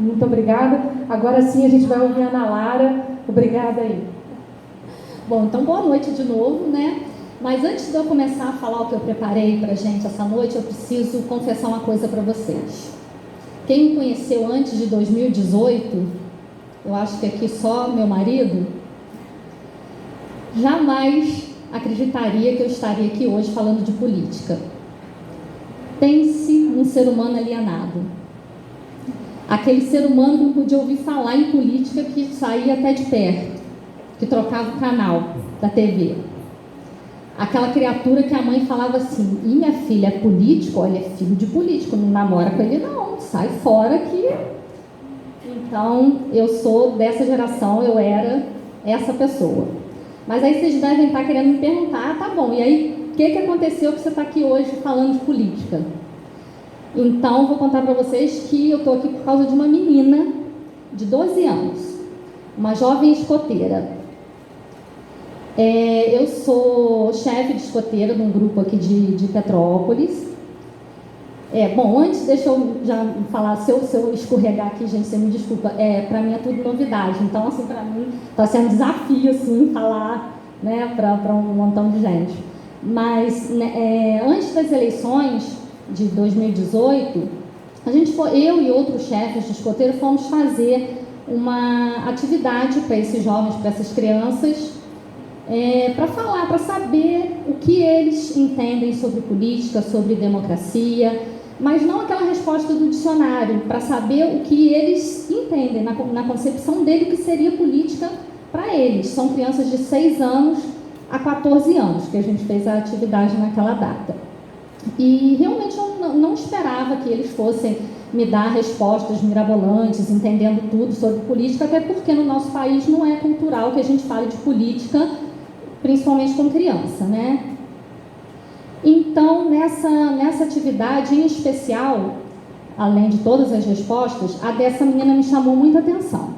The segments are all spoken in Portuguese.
Muito obrigada. Agora sim a gente vai ouvir a Ana Lara. Obrigada aí. Bom, então boa noite de novo, né? Mas antes de eu começar a falar o que eu preparei pra gente essa noite, eu preciso confessar uma coisa para vocês. Quem me conheceu antes de 2018, eu acho que aqui só meu marido, jamais acreditaria que eu estaria aqui hoje falando de política. Pense num ser humano alienado. Aquele ser humano que não podia ouvir falar em política, que saía até de perto, que trocava o canal da TV. Aquela criatura que a mãe falava assim: "E minha filha é político? Olha, é filho de político, não namora com ele não, sai fora que..." Então, eu sou dessa geração, eu era essa pessoa. Mas aí vocês devem estar querendo me perguntar: "Ah, tá bom, e aí, o que aconteceu que você está aqui hoje falando de política?" Então, vou contar para vocês que eu estou aqui por causa de uma menina de 12 anos, uma jovem escoteira. Eu sou chefe de escoteira de um grupo aqui de Petrópolis. Bom, antes deixa eu já falar, se eu escorregar aqui, gente, você me desculpa, para mim é tudo novidade, então assim, para mim está sendo um desafio assim, falar, né, para um montão de gente. Mas né, antes das eleições de 2018, eu e outros chefes de escoteiro fomos fazer uma atividade para esses jovens, para essas crianças, para falar, para saber o que eles entendem sobre política, sobre democracia, mas não aquela resposta do dicionário, para saber o que eles entendem na concepção dele, o que seria política para eles. São crianças de 6 anos a 14 anos que a gente fez a atividade naquela data. E realmente eu não esperava que eles fossem me dar respostas mirabolantes, entendendo tudo sobre política, até porque no nosso país não é cultural que a gente fale de política, principalmente com criança, né? Então, nessa atividade em especial, além de todas as respostas, a dessa menina me chamou muita atenção.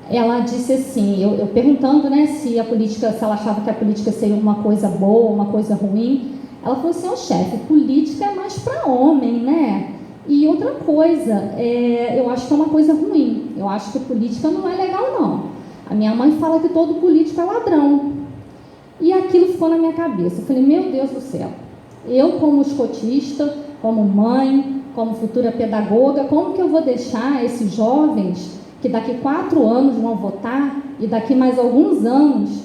Ela disse assim, eu perguntando, né, se ela achava que a política seria uma coisa boa, uma coisa ruim. Ela falou assim: "Ô chefe, política é mais para homem, né? E outra coisa, eu acho que é uma coisa ruim. Eu acho que política não é legal, não. A minha mãe fala que todo político é ladrão." E aquilo ficou na minha cabeça. Eu falei: meu Deus do céu, eu como escotista, como mãe, como futura pedagoga, como que eu vou deixar esses jovens que daqui 4 anos vão votar e daqui mais alguns anos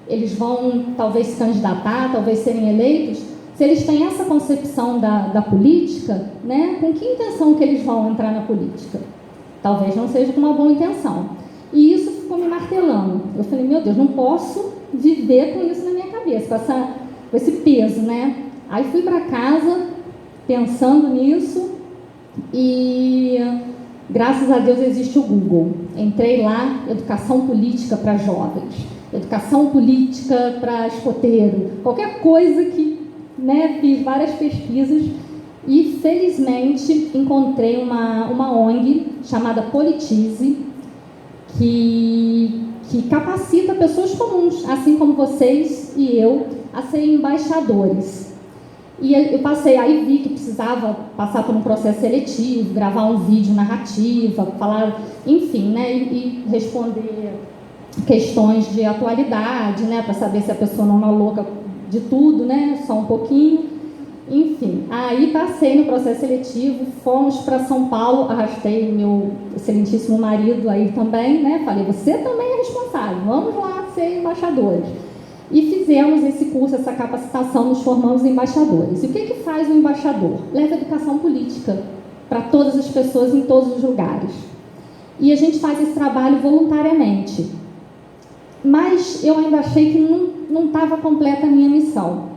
eles vão talvez se candidatar, talvez serem eleitos, se eles têm essa concepção da política, né, com que intenção que eles vão entrar na política? Talvez não seja com uma boa intenção. E isso ficou me martelando. Eu falei: meu Deus, não posso viver com isso na minha cabeça, com esse peso, né? Aí fui para casa pensando nisso e graças a Deus existe o Google. Entrei lá, educação política para jovens, educação política para escoteiro, qualquer coisa que, né, fiz várias pesquisas e felizmente encontrei uma ONG chamada Politize, que capacita pessoas comuns, assim como vocês e eu, a serem embaixadores. E eu passei, aí vi que precisava passar por um processo seletivo, gravar um vídeo narrativa, falar, enfim, né, e responder questões de atualidade, né, para saber se a pessoa não é louca de tudo, né, só um pouquinho. Enfim, aí passei no processo seletivo, fomos para São Paulo, arrastei meu excelentíssimo marido aí também, né? Falei: você também é responsável, vamos lá ser embaixadores. E fizemos esse curso, essa capacitação, nos formamos embaixadores. E o que faz um embaixador? Leva educação política para todas as pessoas em todos os lugares. E a gente faz esse trabalho voluntariamente. Mas eu ainda achei que não estava completa a minha missão.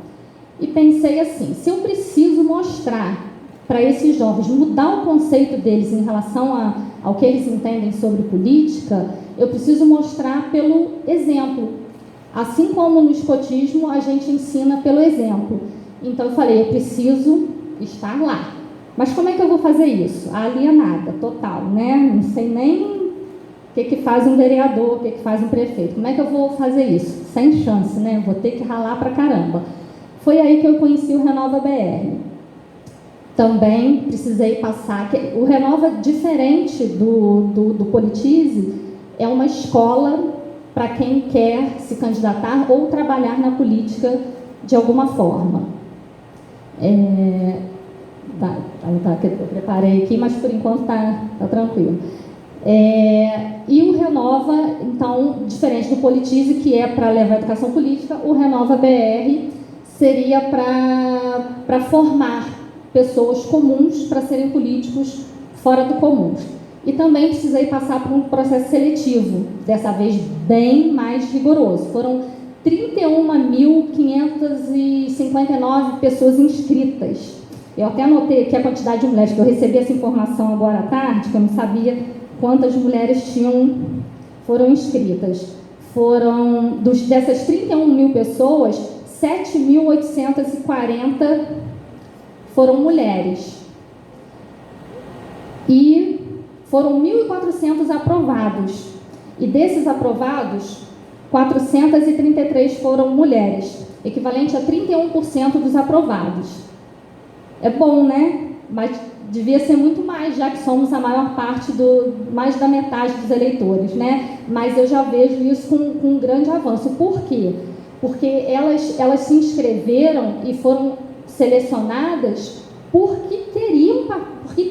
E pensei assim: se eu preciso mostrar para esses jovens, mudar o conceito deles em relação ao que eles entendem sobre política, eu preciso mostrar pelo exemplo. Assim como no escotismo a gente ensina pelo exemplo. Então eu falei: eu preciso estar lá. Mas como é que eu vou fazer isso? Alienada, total, né? Não sei nem o que faz um vereador, o que faz um prefeito. Como é que eu vou fazer isso? Sem chance, né? Vou ter que ralar pra caramba. Foi aí que eu conheci o Renova BR. também precisei passar, que o Renova, diferente do Politize, é uma escola para quem quer se candidatar ou trabalhar na política de alguma forma. Que eu preparei aqui, mas por enquanto tá tranquilo. E o Renova, então, diferente do Politize, que é para levar a educação política, o Renova BR seria para formar pessoas comuns para serem políticos fora do comum. E também precisei passar por um processo seletivo, dessa vez bem mais rigoroso. Foram 31.559 pessoas inscritas. Eu até anotei aqui a quantidade de mulheres, que eu recebi essa informação agora à tarde, que eu não sabia quantas mulheres foram inscritas. Dessas 31.000 pessoas, 7.840 foram mulheres. E foram 1.400 aprovados. E desses aprovados, 433 foram mulheres, equivalente a 31% dos aprovados. É bom, né? Mas devia ser muito mais, já que somos a maior parte, mais da metade dos eleitores, né? Mas eu já vejo isso com um grande avanço. Por quê? Porque elas se inscreveram e foram selecionadas porque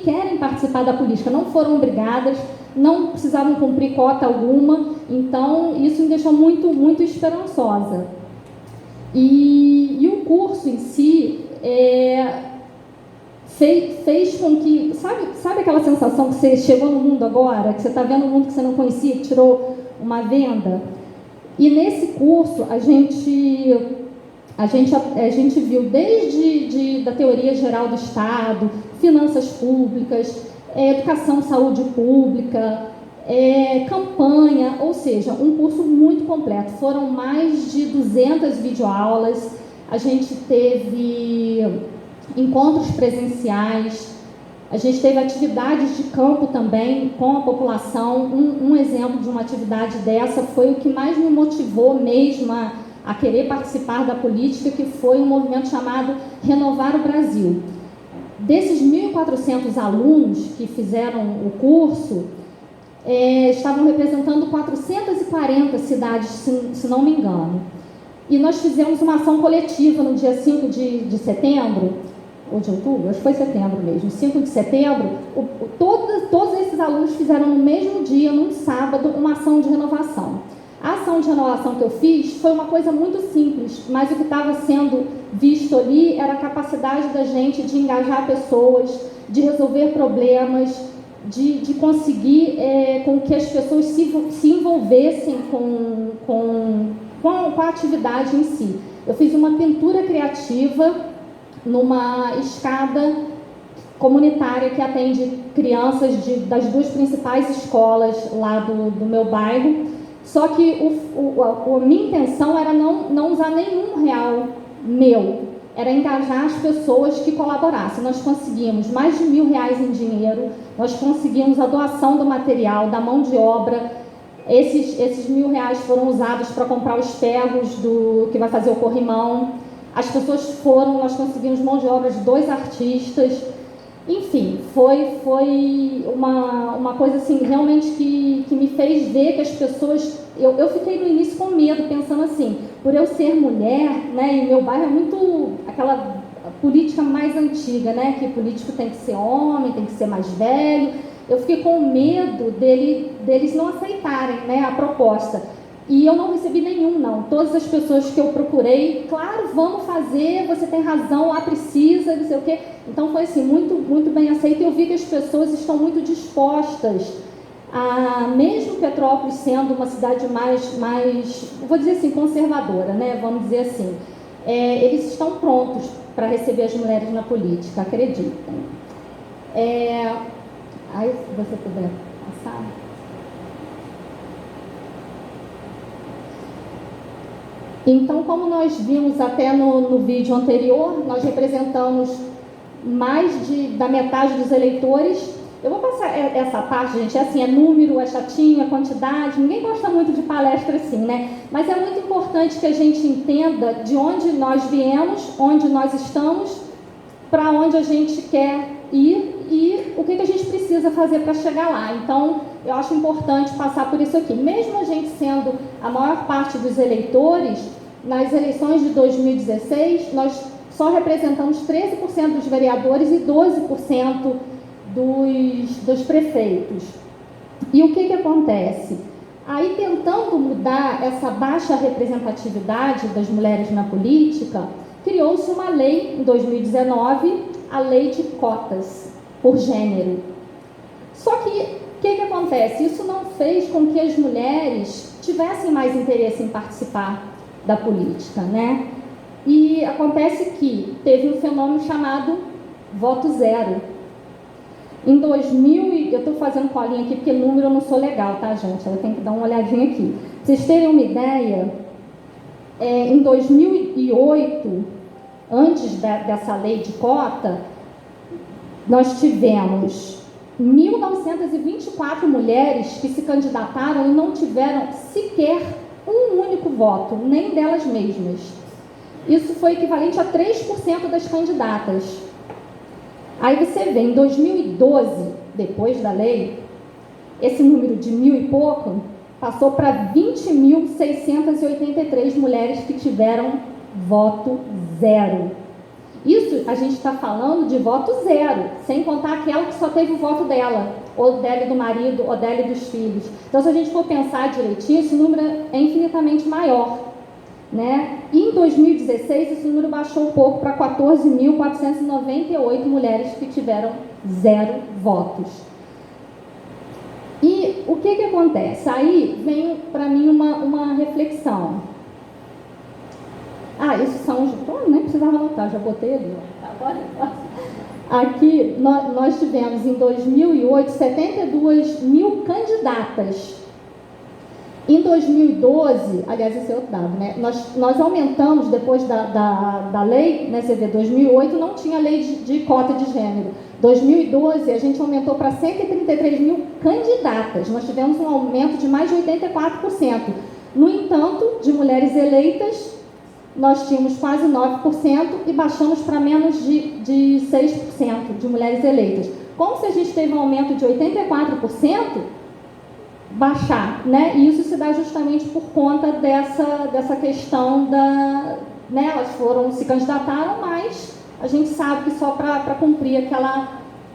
querem participar da política, não foram obrigadas, não precisavam cumprir cota alguma, então isso me deixou muito, muito esperançosa. E o curso em si fez com que, sabe aquela sensação que você chegou no mundo agora, que você está vendo um mundo que você não conhecia, que tirou uma venda? E nesse curso a gente viu desde da teoria geral do Estado, finanças públicas, educação, saúde pública, campanha, ou seja, um curso muito completo. Foram mais de 200 videoaulas, a gente teve encontros presenciais, a gente teve atividades de campo também com a população. Um exemplo de uma atividade dessa foi o que mais me motivou mesmo a querer participar da política, que foi um movimento chamado Renovar o Brasil. Desses 1.400 alunos que fizeram o curso, estavam representando 440 cidades, se não me engano. E nós fizemos uma ação coletiva no dia 5 de setembro, ou de outubro, acho que foi setembro mesmo, 5 de setembro, todos esses alunos fizeram no mesmo dia, num sábado, uma ação de renovação. A ação de renovação que eu fiz foi uma coisa muito simples, mas o que estava sendo visto ali era a capacidade da gente de engajar pessoas, de resolver problemas, de conseguir com que as pessoas se envolvessem com a atividade em si. Eu fiz uma pintura criativa numa escada comunitária que atende crianças das duas principais escolas lá do meu bairro. Só que a minha intenção era não usar nenhum real meu, era engajar as pessoas que colaborassem. Nós conseguimos mais de R$1.000 em dinheiro, nós conseguimos a doação do material, da mão de obra. Esses R$1.000 foram usados para comprar os ferros que vai fazer o corrimão. As pessoas nós conseguimos mão de obra de 2 artistas. Enfim, foi uma coisa assim, realmente que me fez ver que as pessoas... Eu fiquei no início com medo, pensando assim, por eu ser mulher, né, e meu bairro é muito aquela política mais antiga, né, que o político tem que ser homem, tem que ser mais velho. Eu fiquei com medo deles não aceitarem, né, a proposta. E eu não recebi nenhum, não. Todas as pessoas que eu procurei, claro, vamos fazer, você tem razão, lá precisa, não sei o quê. Então foi assim, muito, muito bem aceito. E eu vi que as pessoas estão muito dispostas mesmo Petrópolis sendo uma cidade mais, vou dizer assim, conservadora, né? Vamos dizer assim, eles estão prontos para receber as mulheres na política, acreditem. Aí, se você puder passar... Então, como nós vimos até no vídeo anterior, nós representamos mais da metade dos eleitores. Eu vou passar essa parte, gente, é número, é chatinho, é quantidade, ninguém gosta muito de palestra assim, né? Mas é muito importante que a gente entenda de onde nós viemos, onde nós estamos para onde a gente quer ir e o que a gente precisa fazer para chegar lá. Então, eu acho importante passar por isso aqui. Mesmo a gente sendo a maior parte dos eleitores, nas eleições de 2016, nós só representamos 13% dos vereadores e 12% dos prefeitos. E o que acontece? Aí, tentando mudar essa baixa representatividade das mulheres na política, criou-se uma lei em 2019, a Lei de Cotas por Gênero. Só que, o que acontece? Isso não fez com que as mulheres tivessem mais interesse em participar da política, né? E acontece que teve um fenômeno chamado voto zero. Em 2000, eu estou fazendo colinha aqui porque número eu não sou legal, tá, gente? Eu tenho que dar uma olhadinha aqui. Pra vocês terem uma ideia, em 2008, antes dessa lei de cota, nós tivemos 1.924 mulheres que se candidataram e não tiveram sequer um único voto, nem delas mesmas. Isso foi equivalente a 3% das candidatas. Aí você vê, em 2012, depois da lei, esse número de 1.000 e pouco passou para 20.683 mulheres que tiveram voto zero. Isso a gente está falando de voto zero, sem contar aquela que só teve o voto dela, ou dela e do marido, ou dela e dos filhos. Então, se a gente for pensar direitinho, esse número é infinitamente maior, né? E em 2016, esse número baixou um pouco para 14.498 mulheres que tiveram zero votos. E o que acontece? Aí vem para mim uma reflexão. Isso são os... nem precisava anotar, já botei ali. Agora, aqui nós tivemos em 2008 72 mil candidatas. Em 2012, aliás, esse é outro dado, né? Nós aumentamos, depois da lei, né? Você vê, 2008 não tinha lei de cota de gênero. 2012, a gente aumentou para 133 mil candidatas. Nós tivemos um aumento de mais de 84%. No entanto, de mulheres eleitas, nós tínhamos quase 9% e baixamos para menos de 6% de mulheres eleitas. Como se a gente teve um aumento de 84%, baixar, né? E isso se dá justamente por conta dessa questão da... né? Elas se candidataram, mas a gente sabe que só para cumprir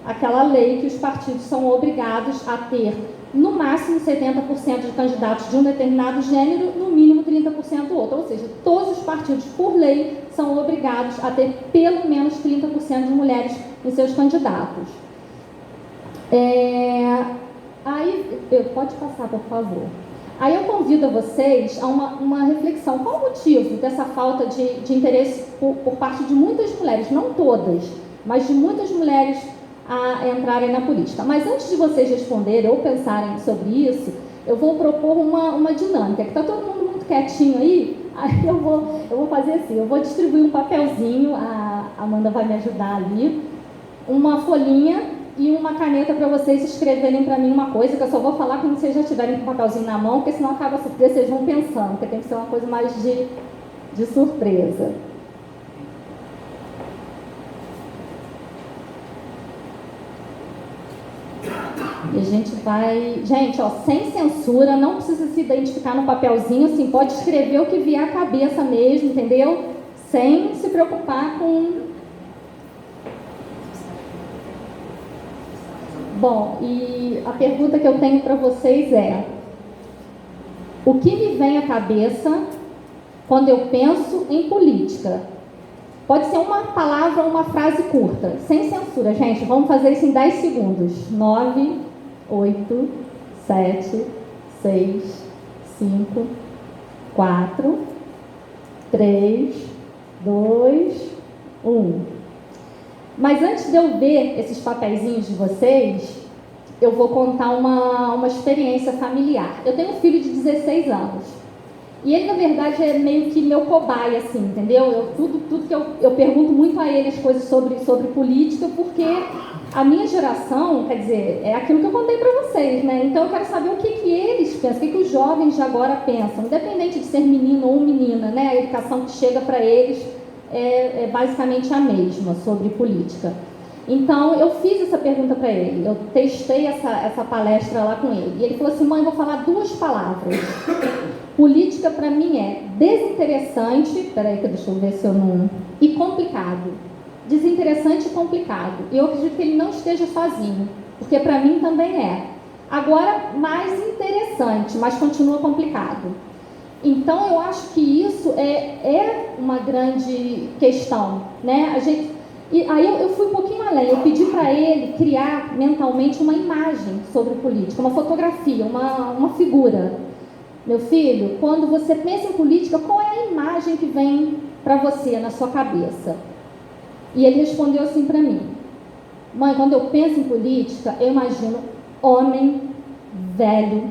aquela lei que os partidos são obrigados a ter no máximo 70% de candidatos de um determinado gênero, no mínimo 30% do outro. Ou seja, todos os partidos, por lei, são obrigados a ter pelo menos 30% de mulheres em seus candidatos. Aí, pode passar, por favor. Aí eu convido vocês a uma reflexão. Qual o motivo dessa falta de interesse por parte de muitas mulheres, não todas, mas de muitas mulheres a entrarem na política? Mas antes de vocês responderem ou pensarem sobre isso, eu vou propor uma dinâmica, que está todo mundo muito quietinho aí eu vou fazer assim, eu vou distribuir um papelzinho, a Amanda vai me ajudar ali, uma folhinha e uma caneta para vocês escreverem para mim uma coisa, que eu só vou falar quando vocês já tiverem com o papelzinho na mão, porque senão acaba a surpresa, vocês vão pensando, porque tem que ser uma coisa mais de surpresa. E a gente vai... Gente, sem censura, não precisa se identificar no papelzinho, assim, pode escrever o que vier à cabeça mesmo, entendeu? Sem se preocupar com... Bom, e a pergunta que eu tenho para vocês é: o que me vem à cabeça quando eu penso em política? Pode ser uma palavra ou uma frase curta, sem censura, gente. Vamos fazer isso em 10 segundos. 9, 8, 7, 6, 5, 4, 3, 2, 1. Mas antes de eu ver esses papeizinhos de vocês, eu vou contar uma experiência familiar. Eu tenho um filho de 16 anos. E ele, na verdade, é meio que meu cobaia, assim, entendeu? Tudo que eu pergunto muito a ele as coisas sobre política, porque a minha geração, quer dizer, é aquilo que eu contei para vocês, né? Então eu quero saber o que eles pensam, o que os jovens de agora pensam, independente de ser menino ou menina, né? A educação que chega para eles é basicamente a mesma sobre política. Então, eu fiz essa pergunta para ele, eu testei essa palestra lá com ele. E ele falou assim: mãe, eu vou falar 2 palavras. Política para mim é desinteressante, deixa eu ver se eu não... e complicado. Desinteressante e complicado. E eu acredito que ele não esteja sozinho, porque para mim também é. Agora, mais interessante, mas continua complicado. Então, eu acho que isso é uma grande questão, né? E aí eu fui um pouquinho além, eu pedi para ele criar mentalmente uma imagem sobre política, uma fotografia, uma figura. Meu filho, quando você pensa em política, qual é a imagem que vem para você na sua cabeça? E ele respondeu assim para mim: mãe, quando eu penso em política, eu imagino homem velho,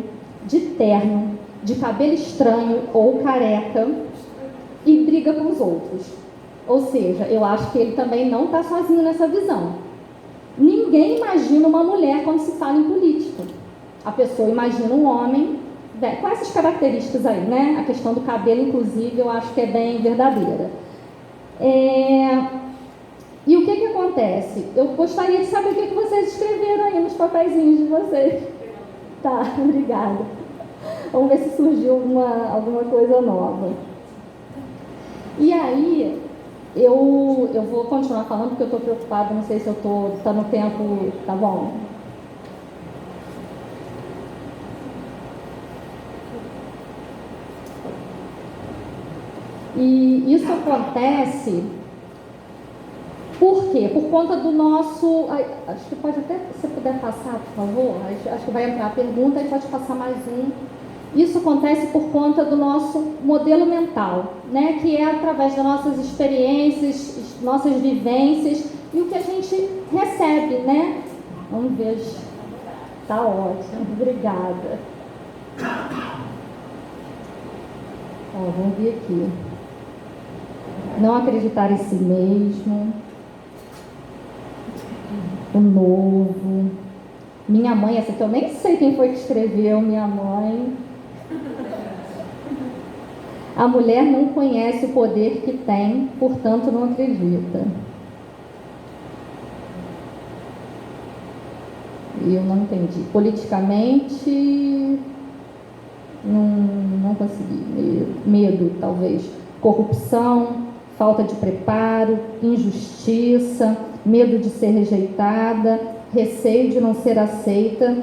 de terno, de cabelo estranho ou careca e briga com os outros. Ou seja, eu acho que ele também não está sozinho nessa visão. Ninguém imagina uma mulher quando se fala em política. A pessoa imagina um homem com essas características aí, né? A questão do cabelo, inclusive, eu acho que é bem verdadeira. E o que acontece? Eu gostaria de saber o que vocês escreveram aí nos papeizinhos de vocês. Tá, obrigada. Vamos ver se surgiu alguma coisa nova. E aí, eu vou continuar falando porque eu estou preocupada, não sei se está no tempo, tá bom? E isso acontece por quê? Por conta do nosso... acho que pode até, se você puder passar, por favor, acho que vai entrar a pergunta e pode passar mais um. Isso acontece por conta do nosso modelo mental, né? Que é através das nossas experiências, nossas vivências e o que a gente recebe, né? Vamos ver. Tá ótimo, obrigada. Vamos ver aqui. Não acreditar em si mesmo. O novo. Minha mãe, essa que eu nem sei quem foi que escreveu, minha mãe. A mulher não conhece o poder que tem, portanto não acredita. E eu não entendi. Politicamente, não consegui. Medo, talvez. Corrupção, falta de preparo, injustiça, medo de ser rejeitada, receio de não ser aceita,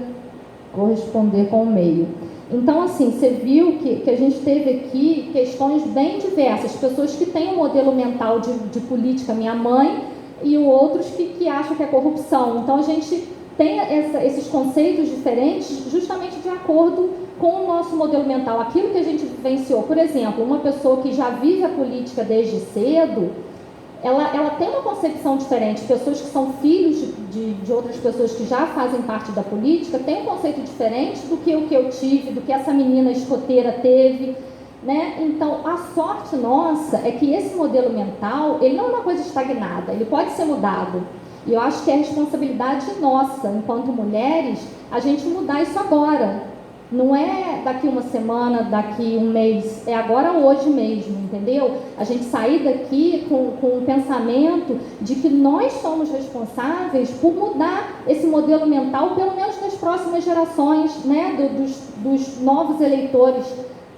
corresponder com o meio. Então, assim, você viu que a gente teve aqui questões bem diversas, pessoas que têm um modelo mental de política, minha mãe, e outros que acham que é corrupção. Então, a gente tem esses conceitos diferentes justamente de acordo com o nosso modelo mental, aquilo que a gente vivenciou. Por exemplo, uma pessoa que já vive a política desde cedo, ela tem uma concepção diferente. Pessoas que são filhos de outras pessoas que já fazem parte da política têm um conceito diferente do que o que eu tive, do que essa menina escoteira teve, né? Então, a sorte nossa é que esse modelo mental, ele não é uma coisa estagnada, ele pode ser mudado. E eu acho que é responsabilidade nossa, enquanto mulheres, a gente mudar isso agora. Não é daqui uma semana, daqui um mês, é agora, hoje mesmo, entendeu? A gente sair daqui com o pensamento de que nós somos responsáveis por mudar esse modelo mental, pelo menos nas próximas gerações, né, dos novos eleitores,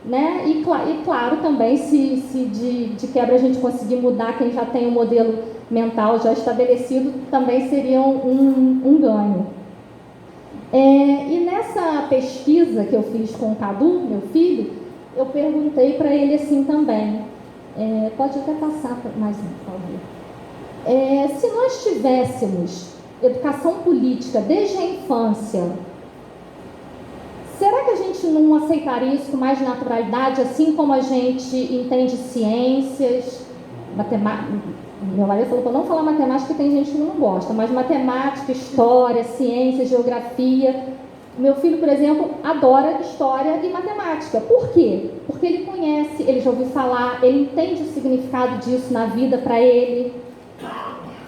né? E claro também, se de quebra a gente conseguir mudar quem já tem um modelo mental já estabelecido, também seria um ganho. E nessa pesquisa que eu fiz com o Cadu, meu filho, eu perguntei para ele assim também, pode até passar mais um, por favor. Se nós tivéssemos educação política desde a infância, será que a gente não aceitaria isso com mais naturalidade, assim como a gente entende ciências, matemática? Meu marido falou para não falar matemática, porque tem gente que não gosta, mas matemática, história, ciência, geografia. Meu filho, por exemplo, adora história e matemática. Por quê? Porque ele conhece, ele já ouviu falar, ele entende o significado disso na vida para ele.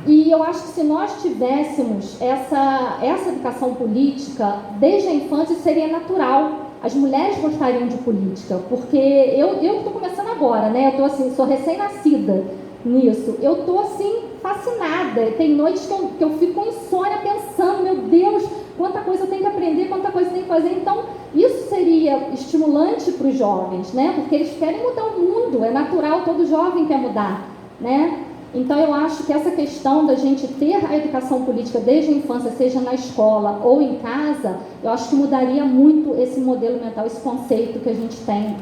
E eu acho que se nós tivéssemos essa educação política desde a infância, seria natural. As mulheres gostariam de política, porque eu estou começando agora, né? Eu estou assim, sou recém-nascida. nisso. Eu estou assim, fascinada. Tem noites que eu fico com insônia pensando, meu Deus, quanta coisa eu tenho que aprender, quanta coisa eu tenho que fazer. Então, isso seria estimulante para os jovens, né? Porque eles querem mudar o mundo, é natural, todo jovem quer mudar, né? Então, eu acho que essa questão da gente ter a educação política desde a infância, seja na escola ou em casa, eu acho que mudaria muito esse modelo mental, esse conceito que a gente tem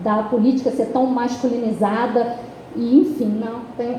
da política ser tão masculinizada e, enfim, não tem...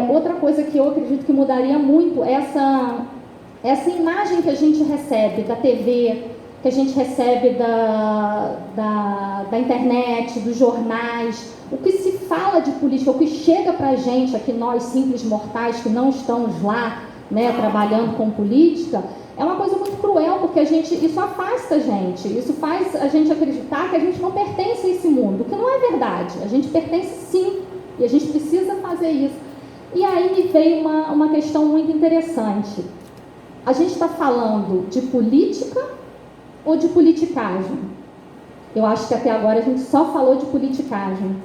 outra coisa que eu acredito que mudaria muito é essa imagem que a gente recebe da TV, que a gente recebe da internet, dos jornais, o que se fala de política, o que chega para a gente, aqui nós simples mortais que não estamos lá, né, trabalhando com política, é uma coisa muito cruel, porque isso afasta a gente, isso faz a gente acreditar que a gente não pertence a esse mundo, o que não é verdade, a gente pertence sim, e a gente precisa fazer isso. E aí me veio uma questão muito interessante. A gente está falando de política ou de politicagem? Eu acho que até agora a gente só falou de politicagem,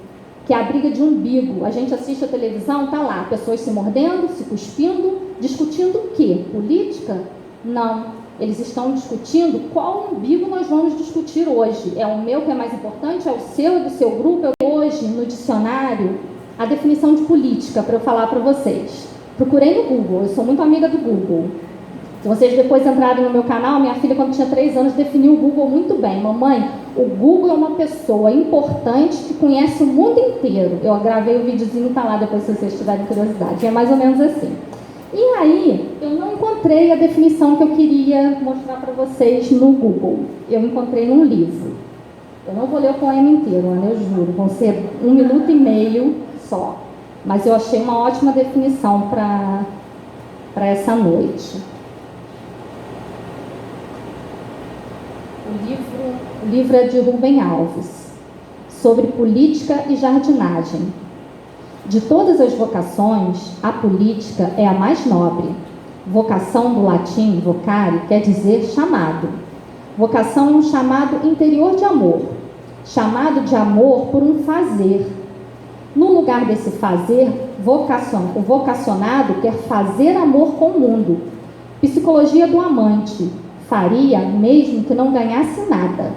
que é a briga de umbigo. A gente assiste a televisão, tá lá, pessoas se mordendo, se cuspindo, discutindo o quê? Política? Não. Eles estão discutindo qual umbigo nós vamos discutir hoje. É o meu que é mais importante? É o seu e do seu grupo? Hoje, no dicionário, a definição de política, para eu falar para vocês. Procurei no Google, eu sou muito amiga do Google. Se vocês depois entrarem no meu canal, minha filha, quando tinha 3 anos, definiu o Google muito bem. Mamãe, o Google é uma pessoa importante que conhece o mundo inteiro. Eu gravei o videozinho, tá lá depois se vocês tiverem curiosidade. É mais ou menos assim. E aí, eu não encontrei a definição que eu queria mostrar para vocês no Google. Eu encontrei num livro. Eu não vou ler o poema inteiro, Ana, eu juro. Vão ser 1 minuto e meio só. Mas eu achei uma ótima definição para essa noite. O livro é de Rubem Alves, sobre política e jardinagem. De todas as vocações, a política é a mais nobre. Vocação do latim vocare quer dizer chamado. Vocação é um chamado interior de amor. Chamado de amor por um fazer. No lugar desse fazer, o vocacionado quer fazer amor com o mundo. Psicologia do amante. Faria mesmo que não ganhasse nada.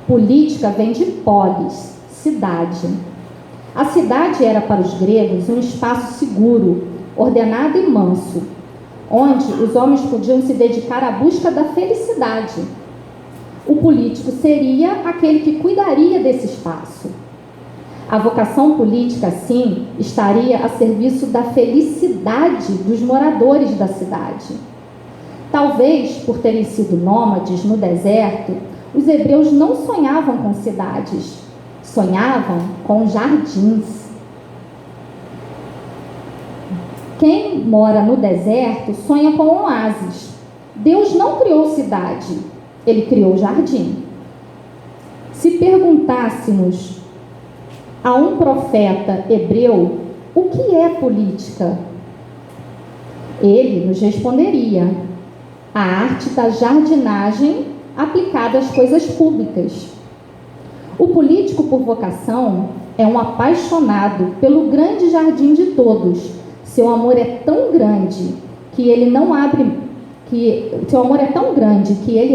Política vem de polis, cidade. A cidade era para os gregos um espaço seguro, ordenado e manso, onde os homens podiam se dedicar à busca da felicidade. O político seria aquele que cuidaria desse espaço. A vocação política, assim, estaria a serviço da felicidade dos moradores da cidade. Talvez, por terem sido nômades no deserto, os hebreus não sonhavam com cidades, sonhavam com jardins. Quem mora no deserto sonha com oásis. Deus não criou cidade, Ele criou jardim. Se perguntássemos a um profeta hebreu o que é política, ele nos responderia: a arte da jardinagem aplicada às coisas públicas. O político por vocação é um apaixonado pelo grande jardim de todos. Seu amor é tão grande que ele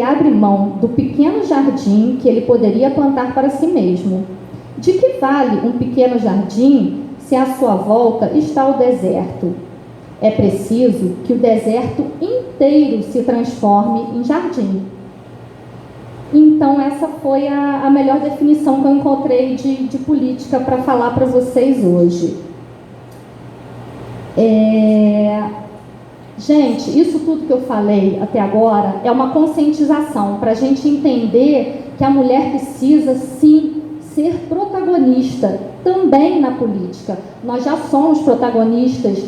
abre mão do pequeno jardim que ele poderia plantar para si mesmo. De que vale um pequeno jardim se à sua volta está o deserto? É preciso que o deserto inteiro se transforme em jardim. Então, essa foi a melhor definição que eu encontrei de política para falar para vocês hoje. Gente, isso tudo que eu falei até agora é uma conscientização para a gente entender que a mulher precisa, sim, ser protagonista também na política. Nós já somos protagonistas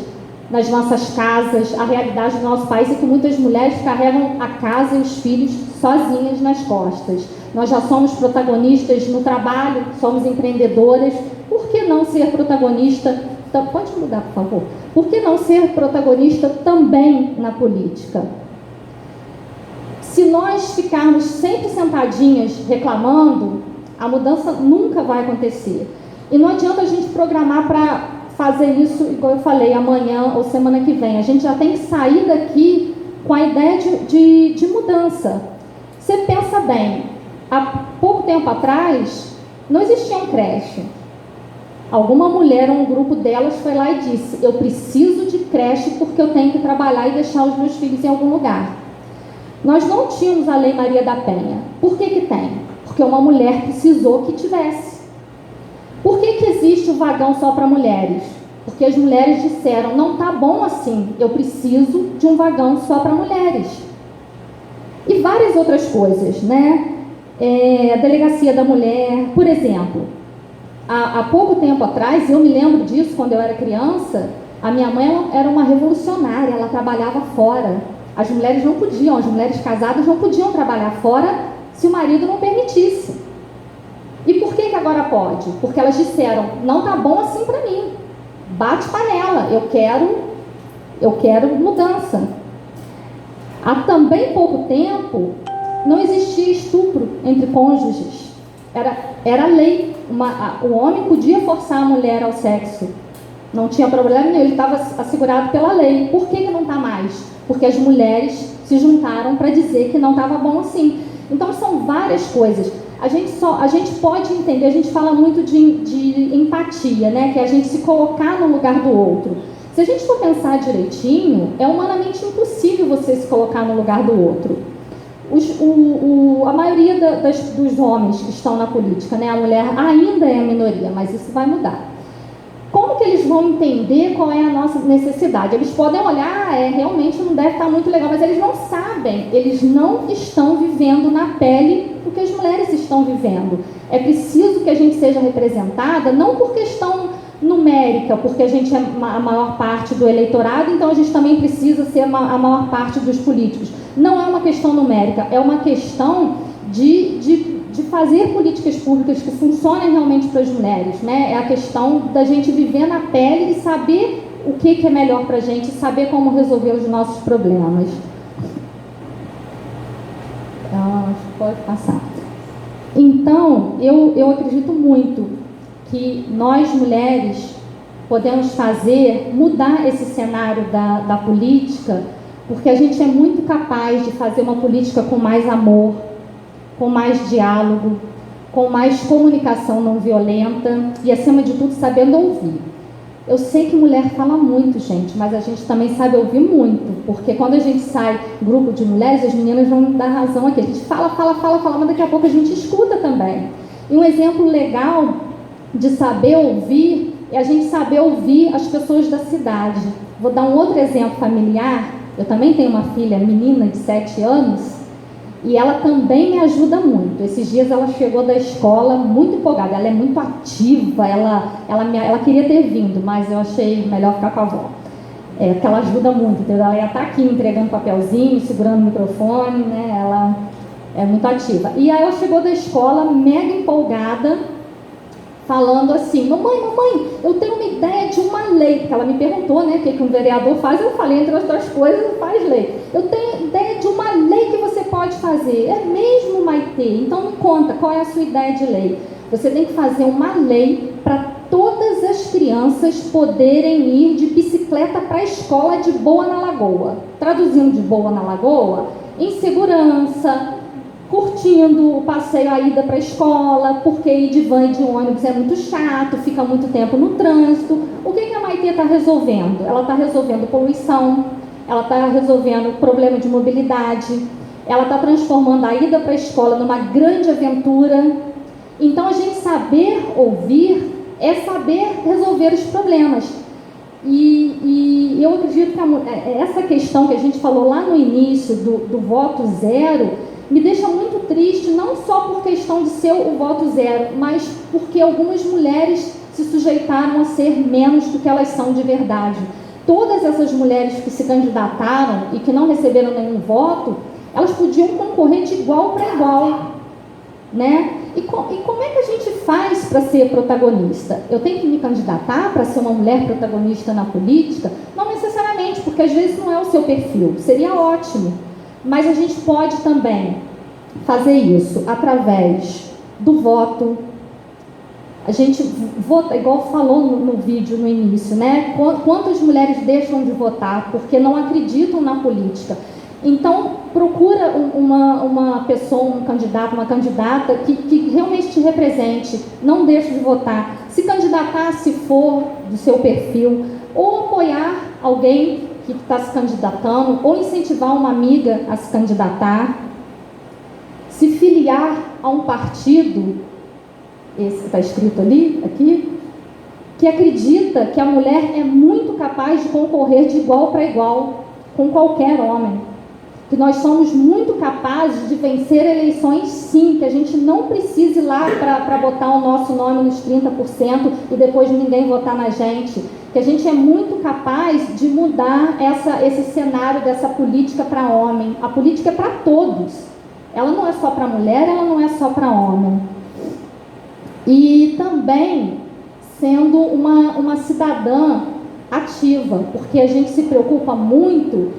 nas nossas casas. A realidade do nosso país é que muitas mulheres carregam a casa e os filhos sozinhas nas costas. Nós já somos protagonistas no trabalho, somos empreendedoras. Por que não ser protagonista? Então, pode mudar, por favor. Por que não ser protagonista também na política? Se nós ficarmos sempre sentadinhas reclamando, a mudança nunca vai acontecer. E não adianta a gente programar para fazer isso, igual eu falei, amanhã ou semana que vem. A gente já tem que sair daqui com a ideia de mudança. Você pensa bem, há pouco tempo atrás, não existia um creche. Alguma mulher ou um grupo delas foi lá e disse: eu preciso de creche porque eu tenho que trabalhar e deixar os meus filhos em algum lugar. Nós não tínhamos a Lei Maria da Penha. Por que tem? Porque uma mulher precisou que tivesse. Por que existe o vagão só para mulheres? Porque as mulheres disseram: não está bom assim, eu preciso de um vagão só para mulheres. E várias outras coisas, né? A Delegacia da Mulher, por exemplo. Há pouco tempo atrás, eu me lembro disso quando eu era criança, a minha mãe era uma revolucionária, ela trabalhava fora. As mulheres não podiam, as mulheres casadas não podiam trabalhar fora se o marido não permitisse. E por que agora pode? Porque elas disseram: não está bom assim para mim, bate panela, eu quero mudança. Há também pouco tempo, não existia estupro entre cônjuges. Era lei. O homem podia forçar a mulher ao sexo. Não tinha problema nenhum, ele estava assegurado pela lei. Por que não está mais? Porque as mulheres se juntaram para dizer que não estava bom assim. Então, são várias coisas. A gente pode entender, a gente fala muito de empatia, né? Que é a gente se colocar no lugar do outro. Se a gente for pensar direitinho, é humanamente impossível você se colocar no lugar do outro. A maioria dos homens que estão na política, né, a mulher ainda é a minoria, mas isso vai mudar. Como que eles vão entender qual é a nossa necessidade? Eles podem olhar, realmente não deve estar muito legal, mas eles não sabem, eles não estão vivendo na pele o que as mulheres estão vivendo. É preciso que a gente seja representada, não por questão numérica, porque a gente é a maior parte do eleitorado, então a gente também precisa ser a maior parte dos políticos. Não é uma questão numérica, é uma questão de fazer políticas públicas que funcionem realmente para as mulheres, né? É a questão da gente viver na pele e saber o que é melhor para a gente, saber como resolver os nossos problemas. Então, pode passar. Então, eu acredito muito que nós, mulheres, podemos mudar esse cenário da política, porque a gente é muito capaz de fazer uma política com mais amor, com mais diálogo, com mais comunicação não violenta e, acima de tudo, sabendo ouvir. Eu sei que mulher fala muito, gente, mas a gente também sabe ouvir muito, porque quando a gente sai grupo de mulheres, as meninas vão dar razão aqui. A gente fala, mas daqui a pouco a gente escuta também. E um exemplo legal de saber ouvir é a gente saber ouvir as pessoas da cidade. Vou dar um outro exemplo familiar. Eu também tenho uma filha, menina de 7 anos, e ela também me ajuda muito. Esses dias ela chegou da escola muito empolgada, ela é muito ativa, ela queria ter vindo, mas eu achei melhor ficar com a avó. Porque ela ajuda muito, entendeu? Ela ia estar aqui entregando papelzinho, segurando o microfone, né? Ela é muito ativa. E aí ela chegou da escola mega empolgada, falando assim: mamãe, eu tenho uma ideia de uma lei, porque ela me perguntou, né, o que um vereador faz. Eu falei, entre as duas coisas, faz lei. Eu tenho ideia de uma lei que você pode fazer. É mesmo, Maitê? Então me conta, qual é a sua ideia de lei? Você tem que fazer uma lei para todas as crianças poderem ir de bicicleta para a escola de boa na lagoa. Traduzindo de boa na lagoa, em segurança, curtindo o passeio, a ida para a escola, porque ir de van e de ônibus é muito chato, fica muito tempo no trânsito. O que a Maitê está resolvendo? Ela está resolvendo poluição, ela está resolvendo problema de mobilidade, ela está transformando a ida para a escola numa grande aventura. Então, a gente saber ouvir é saber resolver os problemas. E eu acredito que essa questão que a gente falou lá no início do voto zero me deixa muito triste, não só por questão de ser o voto zero, mas porque algumas mulheres se sujeitaram a ser menos do que elas são de verdade. Todas essas mulheres que se candidataram e que não receberam nenhum voto, elas podiam concorrer de igual para igual, né? E como é que a gente faz para ser protagonista? Eu tenho que me candidatar para ser uma mulher protagonista na política? Não necessariamente, porque às vezes não é o seu perfil. Seria ótimo. Mas a gente pode também fazer isso através do voto, A gente vota, igual falou no vídeo no início, né? Quantas mulheres deixam de votar porque não acreditam na política? Então, procura uma pessoa, um candidato, uma candidata que realmente te represente, não deixe de votar. Se candidatar, se for do seu perfil, ou apoiar alguém que está se candidatando, ou incentivar uma amiga a se candidatar. Se filiar a um partido, esse que está escrito ali, aqui, que acredita que a mulher é muito capaz de concorrer de igual para igual com qualquer homem, que nós somos muito capazes de vencer eleições, sim, que a gente não precise ir lá para botar o nosso nome nos 30% e depois ninguém votar na gente, que a gente é muito capaz de mudar esse cenário dessa política para homem. A política é para todos, ela não é só para mulher, ela não é só para homem. E também sendo uma cidadã ativa, porque a gente se preocupa muito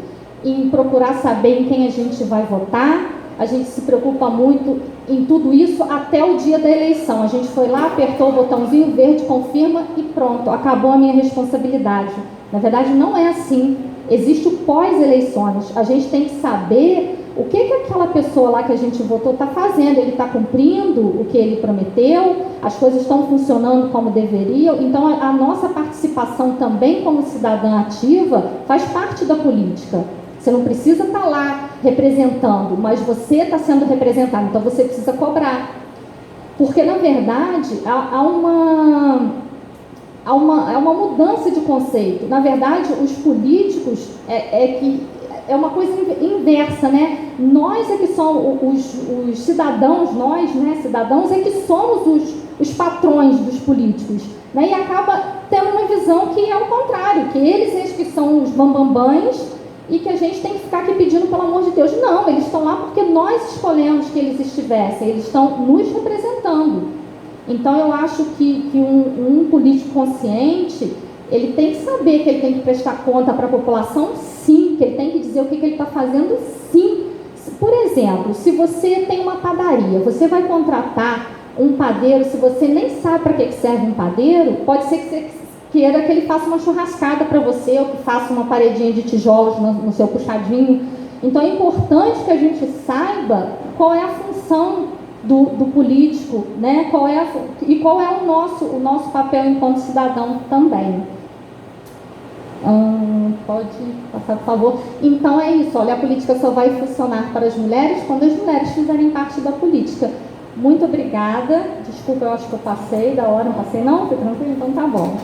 em procurar saber em quem a gente vai votar, a gente se preocupa muito em tudo isso até o dia da eleição. A gente foi lá, apertou o botãozinho verde, confirma e pronto, acabou a minha responsabilidade. Na verdade, não é assim. Existe o pós-eleições. A gente tem que saber o que aquela pessoa lá que a gente votou está fazendo. Ele está cumprindo o que ele prometeu? As coisas estão funcionando como deveriam? Então, a nossa participação também como cidadã ativa faz parte da política. Você não precisa estar lá representando, mas você está sendo representado, então você precisa cobrar. Porque, na verdade, há uma mudança de conceito. Na verdade, os políticos é uma coisa inversa, né? Nós é que somos os cidadãos, cidadãos é que somos os patrões dos políticos, né? E acaba tendo uma visão que é o contrário, que eles que são os bambambãs e que a gente tem que ficar aqui pedindo pelo amor de Deus. Não, eles estão lá porque nós escolhemos que eles estivessem, eles estão nos representando. Então eu acho que um político consciente, ele tem que saber que ele tem que prestar conta para a população, sim, que ele tem que dizer o que ele está fazendo, sim. Por exemplo, se você tem uma padaria, você vai contratar um padeiro, se você nem sabe para que serve um padeiro, pode ser que você queira que ele faça uma churrascada para você, ou que faça uma paredinha de tijolos no seu puxadinho. Então é importante que a gente saiba qual é a função do político, né? Qual é o nosso papel enquanto cidadão também. Pode passar, por favor. Então é isso, olha, a política só vai funcionar para as mulheres quando as mulheres fizerem parte da política. Muito obrigada. Desculpa, eu acho que eu passei da hora, não passei não? Foi tranquilo? Então tá bom.